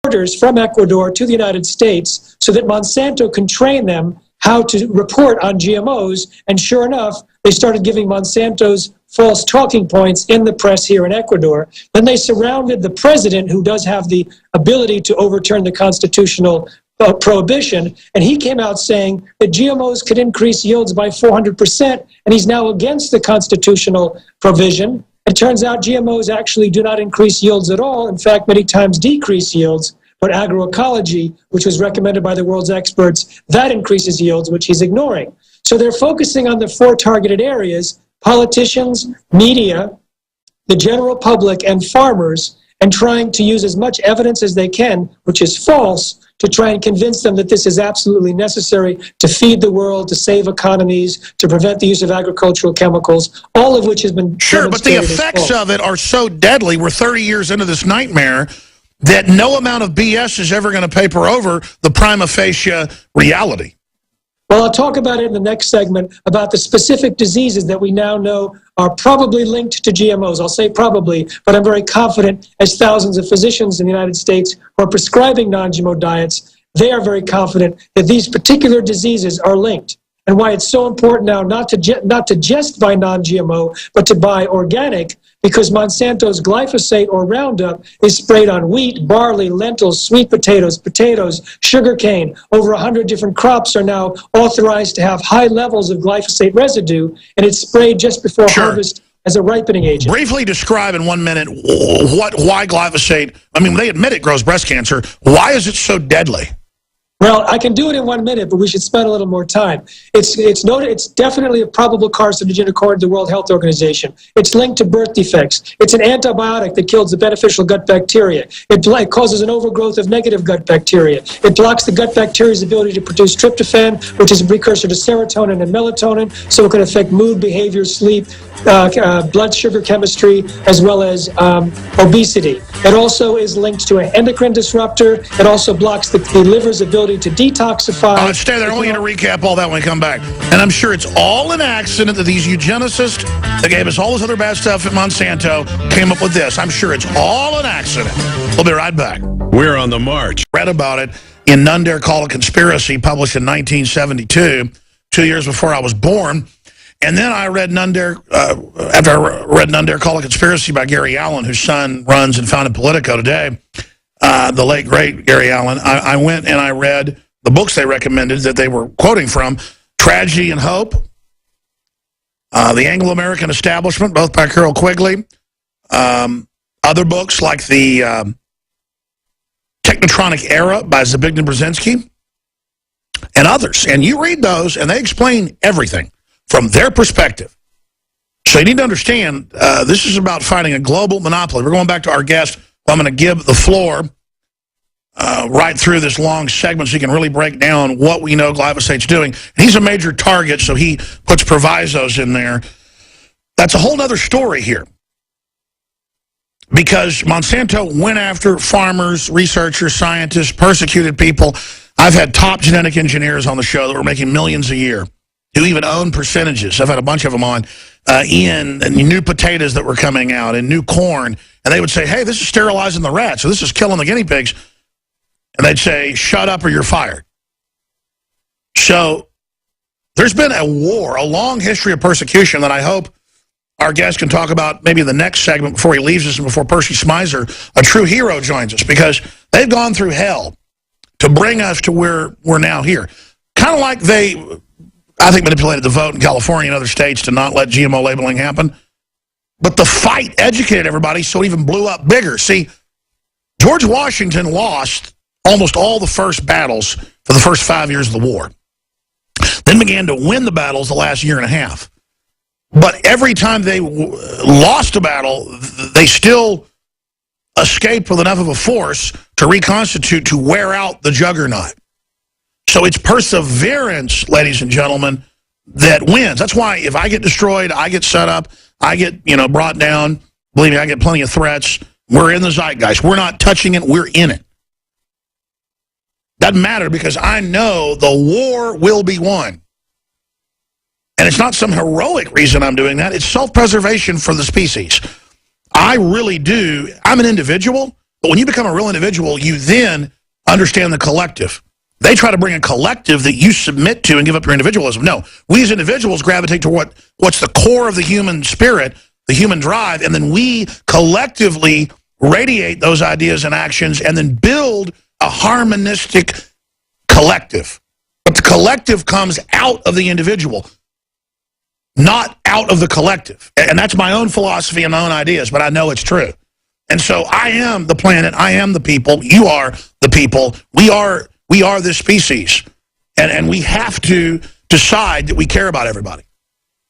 reporters from Ecuador to the United States so that Monsanto can train them how to report on GMOs. And sure enough, they started giving Monsanto's false talking points in the press here in Ecuador. Then they surrounded the president, who does have the ability to overturn the constitutional prohibition, and he came out saying that GMOs could increase yields by 400%, and he's now against the constitutional provision. It turns out GMOs actually do not increase yields at all. In fact, many times decrease yields. But agroecology, which was recommended by the world's experts, that increases yields, which he's ignoring. So they're focusing on the four targeted areas: politicians, media, the general public, and farmers, and trying to use as much evidence as they can, which is false, to try and convince them that this is absolutely necessary to feed the world, to save economies, to prevent the use of agricultural chemicals, all of which has been Sure, but the effects of it are so deadly. We're 30 years into this nightmare that no amount of BS is ever going to paper over the prima facie reality. Well, I'll talk about it in the next segment, about the specific diseases that we now know are probably linked to GMOs. I'll say probably, but I'm very confident, as thousands of physicians in the United States who are prescribing non-GMO diets, they are very confident that these particular diseases are linked. And why it's so important now not to just buy non-GMO, but to buy organic, because Monsanto's glyphosate or Roundup is sprayed on wheat, barley, lentils, sweet potatoes, sugarcane. Over 100 different crops are now authorized to have high levels of glyphosate residue, and it's sprayed just before harvest as a ripening agent. Briefly describe in 1 minute why glyphosate, I mean, they admit it grows breast cancer. Why is it so deadly? Well, I can do it in 1 minute, but we should spend a little more time. It's definitely a probable carcinogen according to the World Health Organization. It's linked to birth defects. It's an antibiotic that kills the beneficial gut bacteria. It causes an overgrowth of negative gut bacteria. It blocks the gut bacteria's ability to produce tryptophan, which is a precursor to serotonin and melatonin, so it can affect mood, behavior, sleep, blood sugar chemistry, as well as obesity. It also is linked to an endocrine disruptor. It also blocks the liver's ability to detoxify. Stay there. I want you to recap all that when we come back. And I'm sure it's all an accident that these eugenicists that gave us all this other bad stuff at Monsanto came up with this. I'm sure it's all an accident. We'll be right back. We're on the march. Read about it in None Dare Call It Conspiracy, published in 1972, 2 years before I was born. And then I read after I read None Dare Call It Conspiracy by Gary Allen, whose son runs and founded Politico today, the late, great Gary Allen. I went and I read the books they recommended that they were quoting from: Tragedy and Hope, The Anglo-American Establishment, both by Carol Quigley, other books like The Technotronic Era by Zbigniew Brzezinski, and others. And you read those, and they explain everything from their perspective. So you need to understand, this is about fighting a global monopoly. We're going back to our guest. I'm going to give the floor right through this long segment so you can really break down what we know glyphosate's doing. And he's a major target, so he puts provisos in there. That's a whole other story here, because Monsanto went after farmers, researchers, scientists, persecuted people. I've had top genetic engineers on the show that were making millions a year, who even own percentages. I've had a bunch of them on in new potatoes that were coming out and new corn. And they would say, hey, this is sterilizing the rats, so this is killing the guinea pigs. And they'd say, shut up or you're fired. So there's been a war, a long history of persecution that I hope our guest can talk about maybe in the next segment before he leaves us and before Percy Smizer, a true hero, joins us, because they've gone through hell to bring us to where we're now here. Kind of like they, I think, manipulated the vote in California and other states to not let GMO labeling happen. But the fight educated everybody, so it even blew up bigger. See, George Washington lost almost all the first battles for the first 5 years of the war, then began to win the battles the last year and a half. But every time they lost a battle, they still escaped with enough of a force to reconstitute, to wear out the juggernaut. So it's perseverance, ladies and gentlemen, that wins. That's why if I get destroyed, I get set up, I get, brought down, believe me, I get plenty of threats. We're in the zeitgeist. We're not touching it. We're in it. Doesn't matter, because I know the war will be won. And it's not some heroic reason I'm doing that. It's self-preservation for the species. I really do. I'm an individual, But when you become a real individual, you then understand the collective. They try to bring a collective that you submit to and give up your individualism. No, we as individuals gravitate to what's the core of the human spirit, the human drive, and then we collectively radiate those ideas and actions and then build a harmonistic collective. But the collective comes out of the individual, not out of the collective. And that's my own philosophy and my own ideas, but I know it's true. And so I am the planet, I am the people, you are the people, we are this species. And we have to decide that we care about everybody.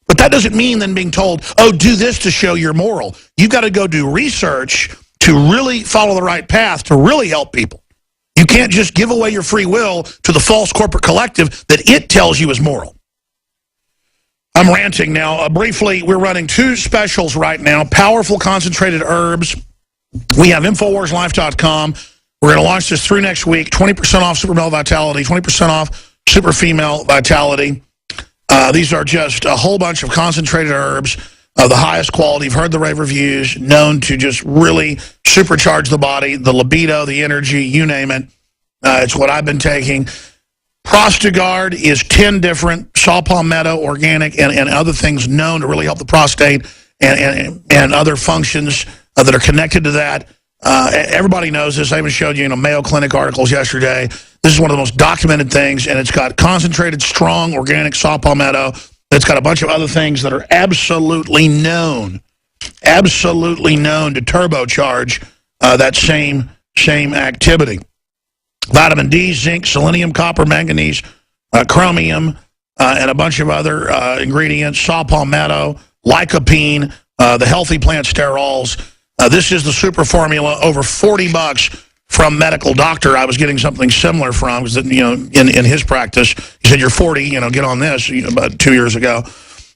But that doesn't mean then being told, oh, do this to show you're moral. You've got to go do research to really follow the right path, to really help people. You can't just give away your free will to the false corporate collective that it tells you is moral. I'm ranting now. Briefly, we're running 2 specials right now, powerful concentrated herbs. We have InfoWarsLife.com. We're going to launch this through next week, 20% off Super Male Vitality, 20% off Super Female Vitality. These are just a whole bunch of concentrated herbs of the highest quality. You've heard the rave reviews, known to just really supercharge the body, the libido, the energy, you name it. It's what I've been taking. Prostagard is 10 different saw palmetto, organic, and other things known to really help the prostate and other functions that are connected to that. Everybody knows this. I even showed you, Mayo Clinic articles yesterday. This is one of the most documented things, and it's got concentrated, strong, organic saw palmetto. It's got a bunch of other things that are absolutely known to turbocharge that same activity. Vitamin D, zinc, selenium, copper, manganese, chromium, and a bunch of other ingredients, saw palmetto, lycopene, the healthy plant sterols. This is the super formula, over $40 from medical doctor. I was getting something similar from, because in his practice, he said, you're 40, get on this, about 2 years ago.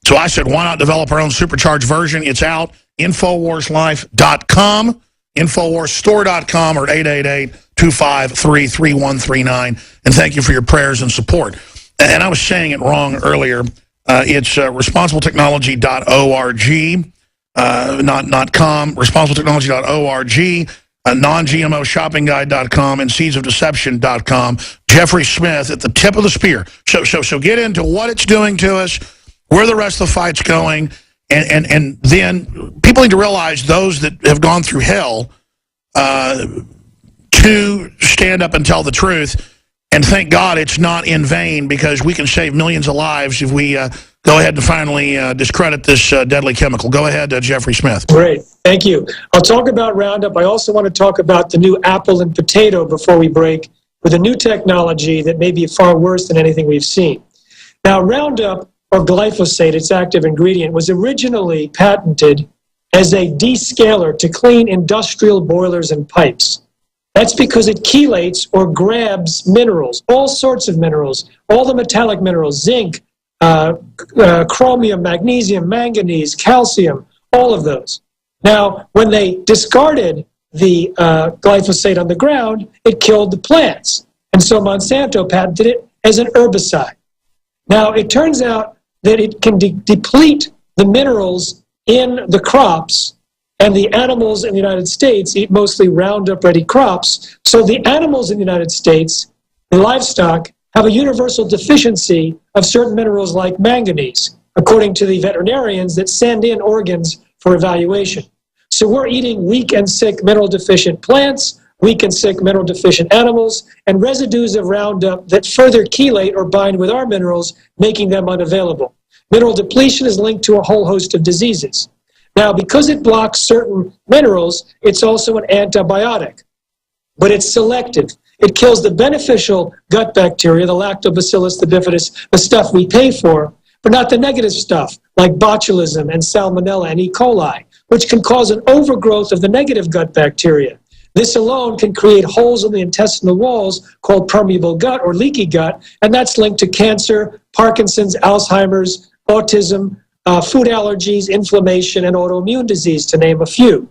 So I said, why not develop our own supercharged version? It's out, InfoWarsLife.com, InfoWarsStore.com, or 888-253-3139. And thank you for your prayers and support. And I was saying it wrong earlier. It's responsibletechnology.org. Not .com, responsibletechnology.org, non-GMOshoppingguide.com, and seedsofdeception.com. Jeffery Smith at the tip of the spear. So get into what it's doing to us, where the rest of the fight's going, and then people need to realize, those that have gone through hell, to stand up and tell the truth. And thank God it's not in vain, because we can save millions of lives if we go ahead and finally discredit this deadly chemical. Go ahead, Jeffrey Smith. Great. Thank you. I'll talk about Roundup. I also want to talk about the new apple and potato before we break, with a new technology that may be far worse than anything we've seen. Now, Roundup, or glyphosate, its active ingredient, was originally patented as a descaler to clean industrial boilers and pipes. That's because it chelates or grabs minerals, all sorts of minerals, all the metallic minerals, zinc, chromium, magnesium, manganese, calcium, all of those. Now, when they discarded the glyphosate on the ground, it killed the plants. And so Monsanto patented it as an herbicide. Now, it turns out that it can deplete the minerals in the crops, and the animals in the United States eat mostly Roundup-ready crops. So the animals in the United States, the livestock, have a universal deficiency of certain minerals like manganese, according to the veterinarians that send in organs for evaluation. So we're eating weak and sick mineral-deficient plants, weak and sick mineral-deficient animals, and residues of Roundup that further chelate or bind with our minerals, making them unavailable. Mineral depletion is linked to a whole host of diseases. Now, because it blocks certain minerals, it's also an antibiotic, but it's selective. It kills the beneficial gut bacteria, the lactobacillus, the bifidus, the stuff we pay for, but not the negative stuff like botulism and salmonella and E. coli, which can cause an overgrowth of the negative gut bacteria. This alone can create holes in the intestinal walls called permeable gut or leaky gut, and that's linked to cancer, Parkinson's, Alzheimer's, autism, food allergies, inflammation, and autoimmune disease, to name a few.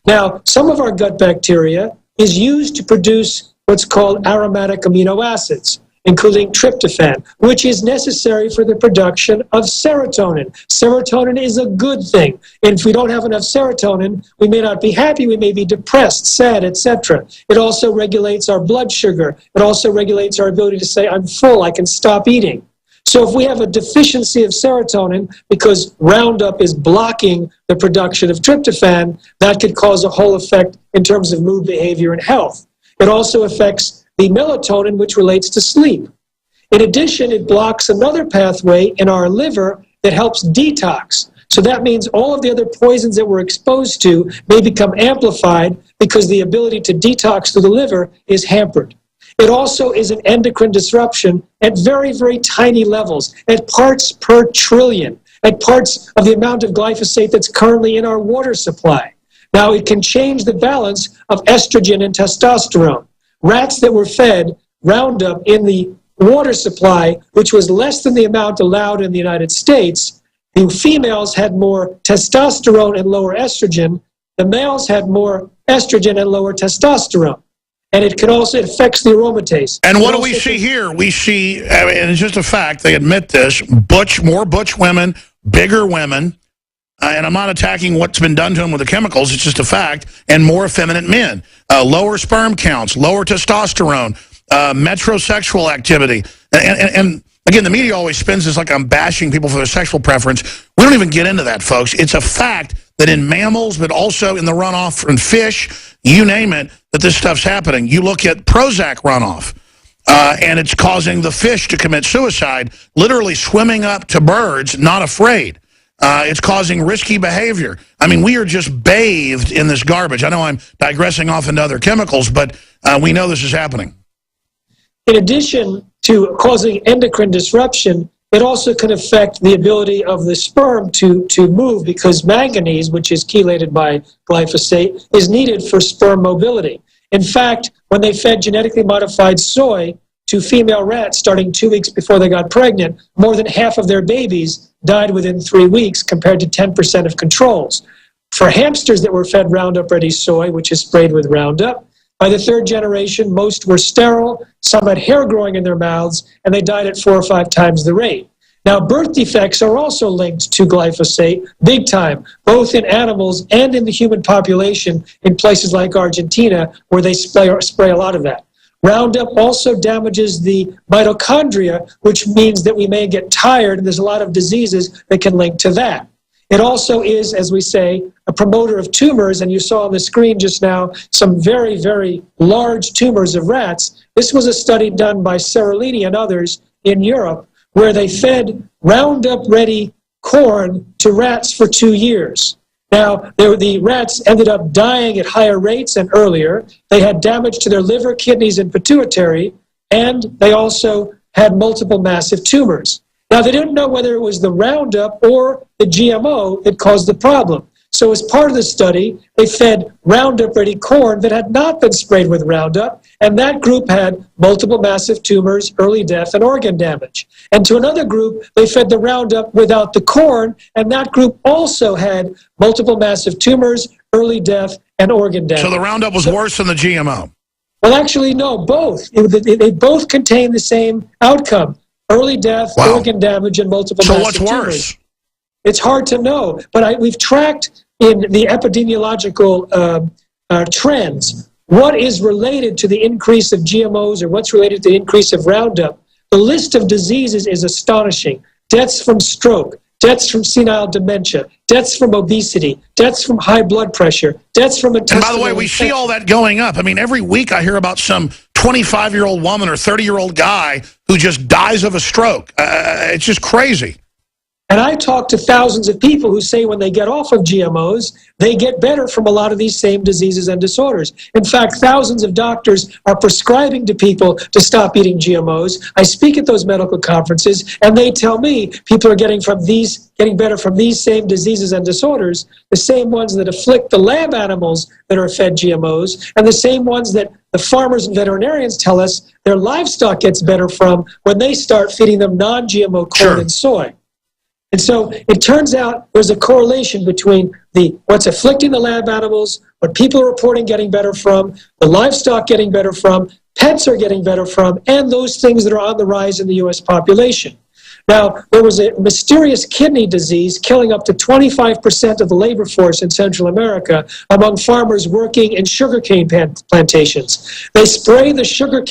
Now, some of our gut bacteria is used to produce what's called aromatic amino acids. including tryptophan, which is necessary for the production of serotonin. Serotonin is a good thing. And if we don't have enough serotonin, we may not be happy, we may be depressed, sad, etc. It also regulates our blood sugar. It also regulates our ability to say, I'm full, I can stop eating. So if we have a deficiency of serotonin because Roundup is blocking the production of tryptophan, that could cause a whole effect in terms of mood, behavior, and health. It also affects the melatonin, which relates to sleep. In addition, it blocks another pathway in our liver that helps detox. So that means all of the other poisons that we're exposed to may become amplified because the ability to detox through the liver is hampered. It also is an endocrine disruption at very, very tiny levels, at parts per trillion, at parts of the amount of glyphosate that's currently in our water supply. Now, it can change the balance of estrogen and testosterone. Rats that were fed Roundup in the water supply, which was less than the amount allowed in the United States, the females had more testosterone and lower estrogen. The males had more estrogen and lower testosterone. And it can also affect the aromatase. And what do we see here? We see, and it's just a fact, they admit this, more butch women, bigger women, and I'm not attacking what's been done to them with the chemicals, it's just a fact, and more effeminate men. Lower sperm counts, lower testosterone, metrosexual activity. And again, the media always spins this like I'm bashing people for their sexual preference. We don't even get into that, folks. It's a fact that in mammals, but also in the runoff from fish, you name it, that this stuff's happening. You look at Prozac runoff, and it's causing the fish to commit suicide, literally swimming up to birds, not afraid. It's causing risky behavior. I mean, we are just bathed in this garbage. I know I'm digressing off into other chemicals, but we know this is happening. In addition to causing endocrine disruption, it also can affect the ability of the sperm to move because manganese, which is chelated by glyphosate, is needed for sperm mobility. In fact, when they fed genetically modified soy to female rats starting 2 weeks before they got pregnant, more than half of their babies died within 3 weeks compared to 10% of controls. For hamsters that were fed Roundup Ready soy, which is sprayed with Roundup, by the third generation, most were sterile, some had hair growing in their mouths, and they died at 4 or 5 times the rate. Now, birth defects are also linked to glyphosate, big time, both in animals and in the human population in places like Argentina, where they spray a lot of that. Roundup also damages the mitochondria, which means that we may get tired, and there's a lot of diseases that can link to that. It also is, as we say, a promoter of tumors, and you saw on the screen just now some very, very large tumors of rats. This was a study done by Seralini and others in Europe, where they fed Roundup-ready corn to rats for 2 years. Now, the rats ended up dying at higher rates and earlier. They had damage to their liver, kidneys, and pituitary, and they also had multiple massive tumors. Now, they didn't know whether it was the Roundup or the GMO that caused the problem. So as part of the study, they fed Roundup-ready corn that had not been sprayed with Roundup, and that group had multiple massive tumors, early death, and organ damage. And to another group, they fed the Roundup without the corn, and that group also had multiple massive tumors, early death, and organ damage. So the Roundup was worse than the GMO? Well, actually, no, both. They both contain the same outcome. Early death, wow, organ damage, and multiple massive tumors. So what's worse? It's hard to know, but we've tracked in the epidemiological trends what is related to the increase of GMOs or what's related to the increase of Roundup. The list of diseases is astonishing. Deaths from stroke, deaths from senile dementia, deaths from obesity, deaths from high blood pressure, deaths from intestinal infection. And by the way, we see all that going up. I mean, every week I hear about some 25-year-old woman or 30-year-old guy who just dies of a stroke. It's just crazy. And I talk to thousands of people who say when they get off of GMOs, they get better from a lot of these same diseases and disorders. In fact, thousands of doctors are prescribing to people to stop eating GMOs. I speak at those medical conferences, and they tell me people are getting better from these same diseases and disorders, the same ones that afflict the lab animals that are fed GMOs, and the same ones that the farmers and veterinarians tell us their livestock gets better from when they start feeding them non-GMO corn and soy. And so it turns out there's a correlation between what's afflicting the lab animals, what people are reporting getting better from, the livestock getting better from, pets are getting better from, and those things that are on the rise in the U.S. population. Now, there was a mysterious kidney disease killing up to 25% of the labor force in Central America among farmers working in sugarcane plantations. They spray the sugarcane